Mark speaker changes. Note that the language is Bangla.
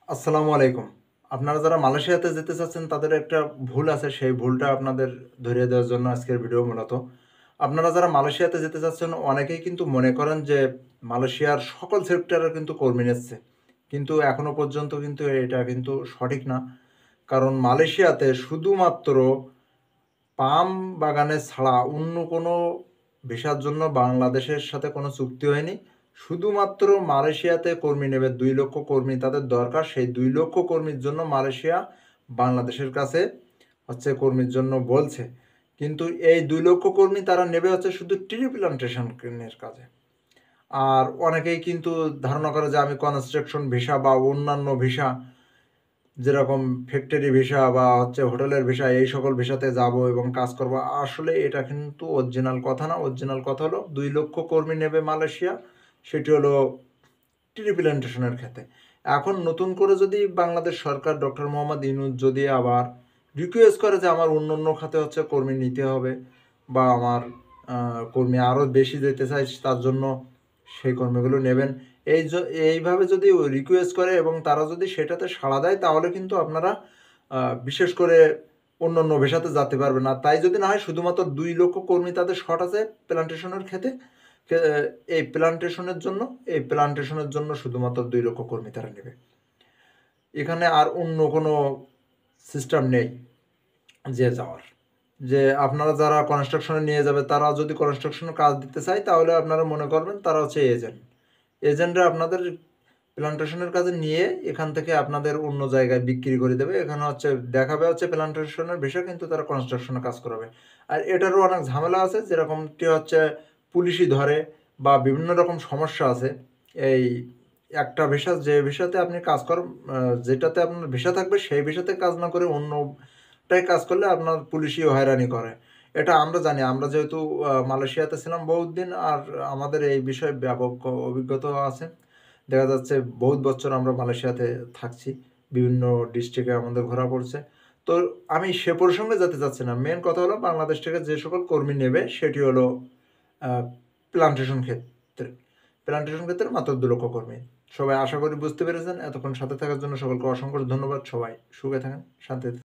Speaker 1: আসসালামু আলাইকুম। আপনারা যারা মালয়েশিয়াতে যেতে চাচ্ছেন তাদের একটা ভুল আছে, সেই ভুলটা আপনাদের ধরিয়ে দেওয়ার জন্য আজকের ভিডিও মূলত। আপনারা যারা মালয়েশিয়াতে যেতে চাচ্ছেন অনেকেই কিন্তু মনে করেন যে মালয়েশিয়ার সকল সেক্টরের কিন্তু কর্মী নিচ্ছে। কিন্তু এখনো পর্যন্ত কিন্তু এটা কিন্তু সঠিক না। কারণ মালয়েশিয়াতে শুধুমাত্র পাম বাগানে ছাড়া অন্য কোনো ভিসার জন্য বাংলাদেশের সাথে কোনো চুক্তি হয়নি। শুধুমাত্র মালয়েশিয়াতে কর্মী নেবে ২ লক্ষ কর্মী তাদের দরকার। সেই ২ লক্ষ কর্মীর জন্য মালয়েশিয়া বাংলাদেশের কাছে কর্মীর জন্য বলছে। কিন্তু এই ২ লক্ষ কর্মী তারা নেবে শুধু ট্রি প্লান্টেশন এর কাজে। আর অনেকেই কিন্তু ধারণা করে যে আমি কনস্ট্রাকশন ভিসা বা অন্যান্য ভিসা যেরকম ফ্যাক্টরি ভিসা বা হোটেলের ভিসা এই সকল ভিসাতে যাব এবং কাজ করব। আসলে এটা কিন্তু অরিজিনাল কথা না। অরিজিনাল কথা হলো ২ লক্ষ কর্মী নেবে মালয়েশিয়া। সেটি হলো টি প্ল্যান্টেশনের ক্ষেত্রে। এখন নতুন করে যদি বাংলাদেশ সরকার ডক্টর মোহাম্মদ ইউনূস যদি আবার রিকোয়েস্ট করে যে আমার অন্য খাতে কর্মী নিতে হবে বা আমার কর্মী আরও বেশি যেতে চাই তার জন্য সেই কর্মীগুলো নেবেন। এইভাবে যদি রিকোয়েস্ট করে এবং তারা যদি সেটাতে সাড়া দেয় তাহলে কিন্তু আপনারা বিশেষ করে অন্যান্য পেশাতে যেতে পারবেন না। তাই যদি না হয় শুধুমাত্র ২ লক্ষ কর্মী তাদের শর্ট আছে প্ল্যান্টেশনের ক্ষেত্রে। কে এই প্ল্যান্টেশনের জন্য শুধুমাত্র ২ লক্ষ কর্মী তারা নেবে। এখানে আর অন্য কোনো সিস্টেম নেই যে যাওয়ার। যে আপনারা যারা কনস্ট্রাকশনে নিয়ে যাবে তারা যদি কনস্ট্রাকশনের কাজ দিতে চায় তাহলে আপনারা মনে করবেন তারা এজেন্ট। এজেন্টরা আপনাদের প্ল্যান্টেশনের কাজে নিয়ে এখান থেকে আপনাদের অন্য জায়গায় বিক্রি করে দেবে। এখানে দেখাবে প্ল্যান্টেশনের বিষয় কিন্তু তারা কনস্ট্রাকশনের কাজ করাবে। আর এটারও অনেক ঝামেলা আছে যেরকমটি পুলিশই ধরে বা বিভিন্ন রকম সমস্যা আছে। এই একটা ভিসা যে ভিসাতে আপনি কাজ করেন যেটাতে আপনার ভিসা থাকবে সেই ভিসাতে কাজ না করে অন্যটায় কাজ করলে আপনার পুলিশই হয়রানি করে। এটা আমরা জানি। আমরা যেহেতু মালয়েশিয়াতে ছিলাম বহুত দিন আর আমাদের এই বিষয়ে ব্যাপক অভিজ্ঞতাও আছে। দেখা যাচ্ছে বহুত বছর আমরা মালয়েশিয়াতে থাকছি। বিভিন্ন ডিস্ট্রিক্টে আমাদের ঘোরা পড়ছে। তো আমি সে প্রসঙ্গে যেতে চাচ্ছি না। মেইন কথা হলো বাংলাদেশ থেকে যে সকল কর্মী নেবে সেটি হলো আ প্লান্টেশন ক্ষেত্রে। প্লান্টেশন ক্ষেত্রে মাত্র ২ লক্ষ কর্মী। সবাই আশা করি বুঝতে পেরেছেন। এতক্ষণ সাথে থাকার জন্য সকলকে অসংখ্য ধন্যবাদ। সবাই সুখে থাকেন, শান্তিতে